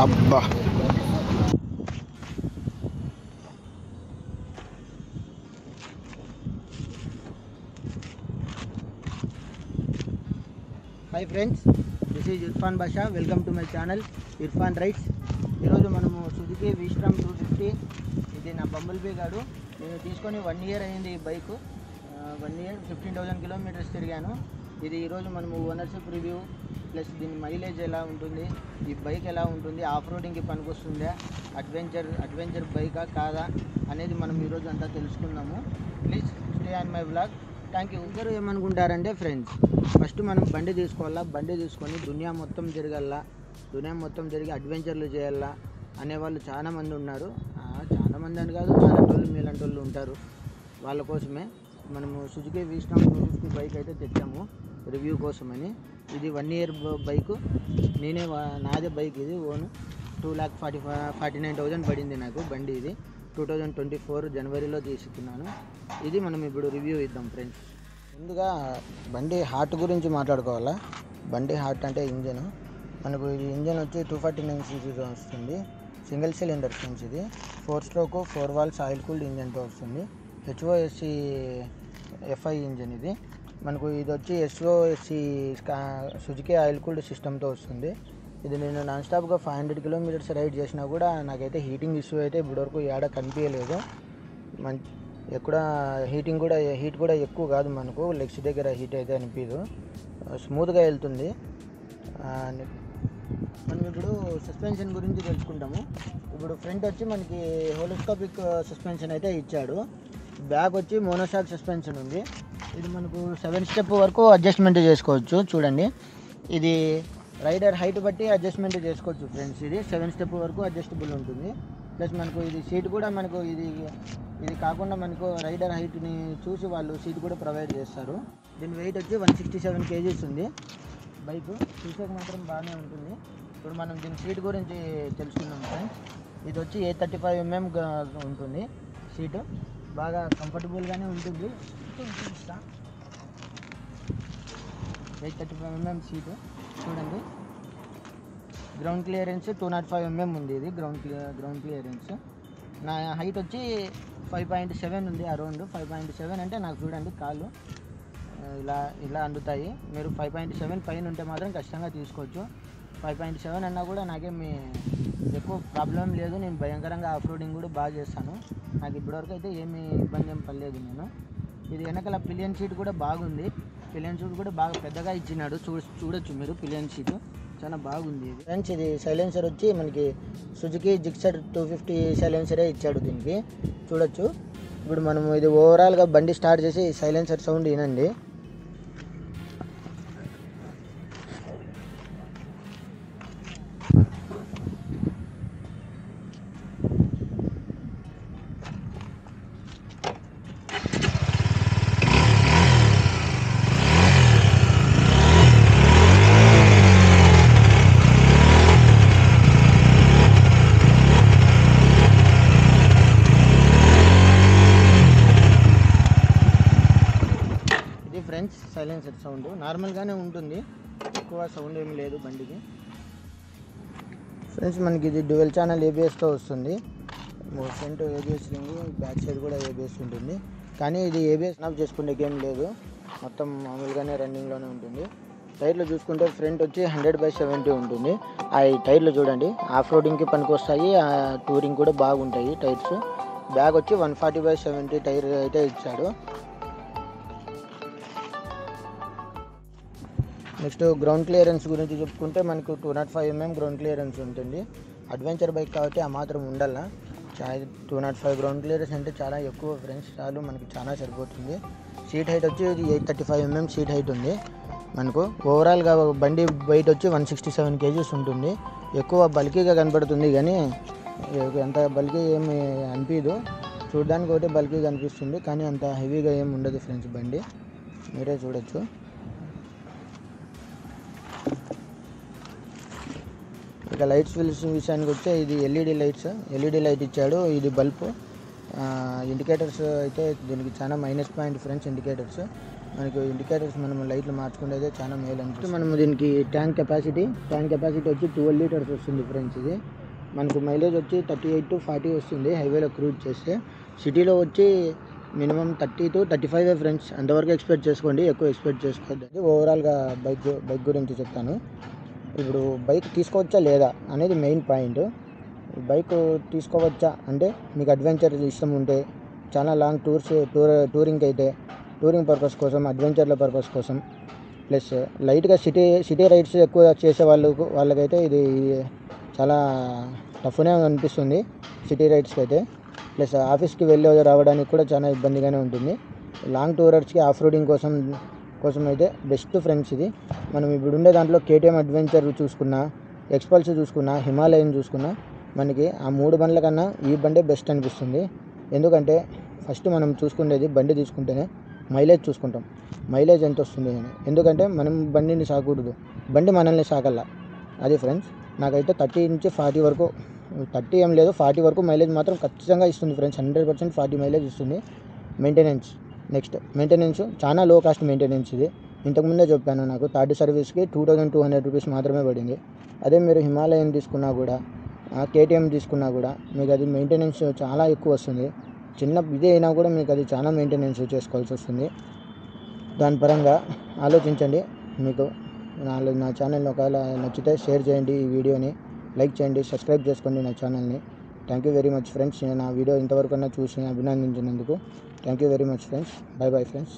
అబ్బా hi friends, this is Irfan Basha. Welcome to my channel Irfan rides. ఈరోజు మనము Suzuki విస్ట్రామ్ 250, ఇది నా బంబుల్బీ గాడు. నేను తీసుకొని 1 ఇయర్ అయింది. ఈ బైక్ 1 ఇయర్ 15,000 కిలోమీటర్స్ తిరిగాను. ఇది ఈరోజు మనము ఓనర్షిప్ రివ్యూ ప్లస్ దీని మైలేజ్ ఎలా ఉంటుంది, ఈ బైక్ ఎలా ఉంటుంది, ఆఫ్ రోడింగ్కి పనికొస్తుందా, అడ్వెంచర్ బైకా కాదా అనేది మనం ఈరోజు అంతా తెలుసుకుందాము. Please stay on my vlog. Thank you. అందరూ ఏమనుకుంటారంటే ఫ్రెండ్స్, ఫస్ట్ మనం బండి తీసుకోవాలా, బండి తీసుకొని దునియా మొత్తం తిరిగి అడ్వెంచర్లు చేయాలా అనేవాళ్ళు చాలామంది ఉన్నారు. చాలామంది అని కాదు, మీలాంటి వాళ్ళు ఉంటారు. వాళ్ళ కోసమే మనము సుజుకి విస్ట్రామ్ 250 బైక్ అయితే తెచ్చాము రివ్యూ కోసమని. ఇది 1 ఇయర్ బైకు. నాదే బైక్ ఇది, ఓన్. 2,49,000 పడింది నాకు బండి. ఇది 2024 జనవరిలో తీసుకున్నాను. ఇది మనం ఇప్పుడు రివ్యూ ఇద్దాం ఫ్రెండ్స్. ముందుగా బండి హార్ట్ గురించి మాట్లాడుకోవాలా. బండి హార్ట్ అంటే ఇంజన్. మనకు ఈ ఇంజన్ వచ్చి 249 cc వస్తుంది. Single cylinder friends. ఇది 4 స్ట్రోక్ 4 వాల్వ్స్ ఆయిల్ కూల్డ్ ఇంజన్తో వస్తుంది. HOSC FI ఇంజన్ ఇది. మనకు ఇది వచ్చి SOSC సుజుకి ఆయిల్ కూల్డ్ సిస్టమ్తో వస్తుంది. ఇది నేను నాన్ స్టాప్గా 500 కిలోమీటర్స్ రైడ్ చేసినా కూడా నాకైతే హీటింగ్ ఇష్యూ అయితే ఇప్పటివరకు ఏడ కనిపించలేదు. ఎక్కడ హీట్ కూడా ఎక్కువ కాదు. మనకు లెగ్స్ దగ్గర హీట్ అయితే అనిపించదు, స్మూత్గా వెళ్తుంది. మనం ఇప్పుడు సస్పెన్షన్ గురించి తెలుసుకుంటాము. ఇప్పుడు ఫ్రంట్ వచ్చి మనకి హోలోస్కోపిక్ సస్పెన్షన్ అయితే ఇచ్చాడు. బ్యాక్ వచ్చి మోనోషాక్ సస్పెన్షన్ ఉంది. ఇది మనకు 7 స్టెప్ వరకు అడ్జస్ట్మెంట్ చేసుకోవచ్చు. చూడండి, ఇది రైడర్ హైట్ బట్టి అడ్జస్ట్మెంట్ చేసుకోవచ్చు ఫ్రెండ్స్. ఇది 7 స్టెప్ వరకు అడ్జస్టబుల్ ఉంటుంది. ప్లస్ మనకు ఇది సీట్ కూడా మనకు ఇది కాకుండా మనకు రైడర్ హైట్ని చూసి వాళ్ళు సీట్ కూడా ప్రొవైడ్ చేస్తారు. దీని వెయిట్ వచ్చి 167 kgs ఉంది. బైక్ చూసాక మాత్రం బాగానే ఉంటుంది. ఇప్పుడు మనం దీని సీట్ గురించి తెలుసుకుందాం ఫ్రెండ్స్. ఇది వచ్చి 835 mm ఉంటుంది. సీటు బాగా కంఫర్టబుల్గానే ఉంటుంది. 835 mm సీటు. చూడండి, గ్రౌండ్ క్లియరెన్స్ 205 mm ఉంది. ఇది గ్రౌండ్ క్లియరెన్స్. నా హైట్ వచ్చి 5.7 ఉంది. అరౌండ్ 5.7 అంటే నాకు చూడండి కాళ్ళు ఇలా అందుతాయి. మీరు 5.7 పైన ఉంటే మాత్రం ఖచ్చితంగా తీసుకోవచ్చు. 5.7 అన్నా కూడా నాకేమి ఎక్కువ ప్రాబ్లం లేదు. నేను భయంకరంగా ఆఫ్ రోడింగ్ కూడా బాగా చేస్తాను. నాకు ఇప్పటివరకు అయితే ఏమీ ఇబ్బంది ఏం పడలేదు నేను. ఇది వెనకాల పిలియన్ సీట్ కూడా బాగుంది. పిలియన్ సీట్ కూడా బాగా పెద్దగా ఇచ్చినాడు. చూడొచ్చు మీరు, పిలియన్ సీటు చాలా బాగుంది. ఇది ఫ్రెండ్స్, ఇది సైలెన్సర్ వచ్చి మనకి సుజుకి జిక్సర్ 250 సైలెన్సరే ఇచ్చాడు దీనికి. చూడొచ్చు. ఇప్పుడు మనం ఇది ఓవరాల్గా బండి స్టార్ట్ చేసి సైలెన్సర్ సౌండ్ వినండి. ఫ్రెండ్స్, సైలెన్సర్ సౌండ్ నార్మల్గానే ఉంటుంది, ఎక్కువ సౌండ్ ఏమి లేదు బండికి. ఫ్రెండ్స్, మనకి ఇది డ్యూయల్ ఛానల్ ABSతో వస్తుంది. Front ABS ring, back side కూడా ABS ఉంటుంది. కానీ ఇది ABS ఆఫ్ చేసుకునే గేమ్ లేదు, మొత్తం మామూలుగానే రన్నింగ్లోనే ఉంటుంది. టైర్లు చూసుకుంటే ఫ్రంట్ వచ్చి 100/70 ఉంటుంది. ఆ టైర్లు చూడండి, ఆఫ్ రోడింగ్కి పనికి వస్తాయి, టూరింగ్ కూడా బాగుంటాయి టైర్స్. బ్యాక్ వచ్చి 140/70 టైర్ అయితే ఇచ్చాడు. నెక్స్ట్ గ్రౌండ్ క్లియరెన్స్ గురించి చెప్పుకుంటే మనకు 205 mm గ్రౌండ్ క్లియరెన్స్ ఉంటుంది. అడ్వెంచర్ బైక్ కాబట్టి ఆ మాత్రం ఉండాల. 205 గ్రౌండ్ క్లియరెన్స్ అంటే చాలా ఎక్కువ ఫ్రెండ్స్. చాలు, మనకి చాలా సరిపోతుంది. సీట్ హైట్ వచ్చి 835 mm సీట్ హైట్ ఉంది. మనకు ఓవరాల్గా బండి వెయిట్ వచ్చి 167 kgs ఉంటుంది. ఎక్కువ బల్కీగా కనపడుతుంది కానీ అంత బల్కీ ఏమి అనిపించదు. చూడడానికి ఒకటి బల్కీగా అనిపిస్తుంది కానీ అంత హెవీగా ఏమి ఉండదు ఫ్రెండ్స్. బండి మీరే చూడొచ్చు. ఇక లైట్స్ విషయానికి వస్తే ఇది ఎల్ఈడి లైట్ ఇచ్చాడు. ఇది బల్బ్. ఇండికేటర్స్ అయితే దీనికి చాలా మైనస్ పాయింట్ ఫ్రెండ్స్. ఇండికేటర్స్ మనకు ఇండికేటర్స్ మనం లైట్లు మార్చుకునేదే చాలా మేలు అనిపిస్తుంది. మనం దీనికి ట్యాంక్ కెపాసిటీ వచ్చి 12 లీటర్స్ వస్తుంది ఫ్రెండ్స్. ఇది మనకు మైలేజ్ వచ్చి 38 to 40 వస్తుంది హైవేలో క్రూజ్ చేస్తే. సిటీలో వచ్చి మినిమం 30 to 35 ఫ్రెండ్స్. అంతవరకు ఎక్స్పెక్ట్ చేసుకోండి, ఎక్కువ ఎక్స్పెక్ట్ చేసుకోవద్దు. అది ఓవరాల్గా బైక్ గురించి చెప్తాను. ఇప్పుడు బైక్ తీసుకోవచ్చా లేదా అనేది మెయిన్ పాయింట్. బైక్ తీసుకోవచ్చా అంటే మీకు అడ్వెంచర్ ఇష్టం ఉంటే, చాలా లాంగ్ టూరింగ్ పర్పస్ కోసం, అడ్వెంచర్ల పర్పస్ కోసం, ప్లస్ లైట్గా సిటీ రైడ్స్ ఎక్కువ చేసే వాళ్ళకైతే ఇది చాలా టఫ్నే అనిపిస్తుంది సిటీ రైడ్స్కి అయితే. ప్లస్ ఆఫీస్కి వెళ్ళి రావడానికి కూడా చాలా ఇబ్బందిగానే ఉంటుంది. లాంగ్ టూరర్స్కి ఆఫ్ రోడింగ్ కోసం అయితే బెస్ట్ ఫ్రెండ్స్ ఇది. మనం ఇప్పుడు ఉండే దాంట్లో కేటీఎం అడ్వెంచర్ చూసుకున్నా, ఎక్స్పల్స్ చూసుకున్నా, హిమాలయన్ చూసుకున్నా, మనకి ఆ 3 బండ్ల కన్నా ఈ బండే బెస్ట్ అనిపిస్తుంది. ఎందుకంటే ఫస్ట్ మనం చూసుకునేది బండి తీసుకుంటేనే మైలేజ్ చూసుకుంటాం. మైలేజ్ ఎంత వస్తుంది అని. ఎందుకంటే మనం బండిని సాకూడదు, బండి మనల్ని సాకల్లా. అది ఫ్రెండ్స్. నాకైతే 30 నుంచి 40 వరకు, 30 ఏం లేదు 40 వరకు మైలేజ్ మాత్రం ఖచ్చితంగా ఇస్తుంది ఫ్రెండ్స్. 100% 40 మైలేజ్ ఇస్తుంది. మెయింటెనెన్స్ చాలా లో కాస్ట్ మెయింటెనెన్స్ ఇది. ఇంతకుముందే చెప్పాను, నాకు థర్డ్ సర్వీస్కి 2200 రూపీస్ మాత్రమే పడింది. అదే మీరు హిమాలయన్ తీసుకున్నా కూడా, కేటీఎం తీసుకున్నా కూడా మీకు అది మెయింటెనెన్స్ చాలా ఎక్కువ వస్తుంది. చిన్న ఇది అయినా కూడా మీకు అది చాలా మెయింటెనెన్స్ చేసుకోవాల్సి వస్తుంది. దాని పరంగా ఆలోచించండి. మీకు నా ఛానల్ని ఒకవేళ నచ్చితే షేర్ చేయండి, ఈ వీడియోని లైక్ చేయండి, సబ్స్క్రైబ్ చేసుకోండి నా ఛానల్ని. Thank you very much friends. నా వీడియో ఇంతవరకు చూసి అభినందించినందుకు thank you very much friends. Bye friends.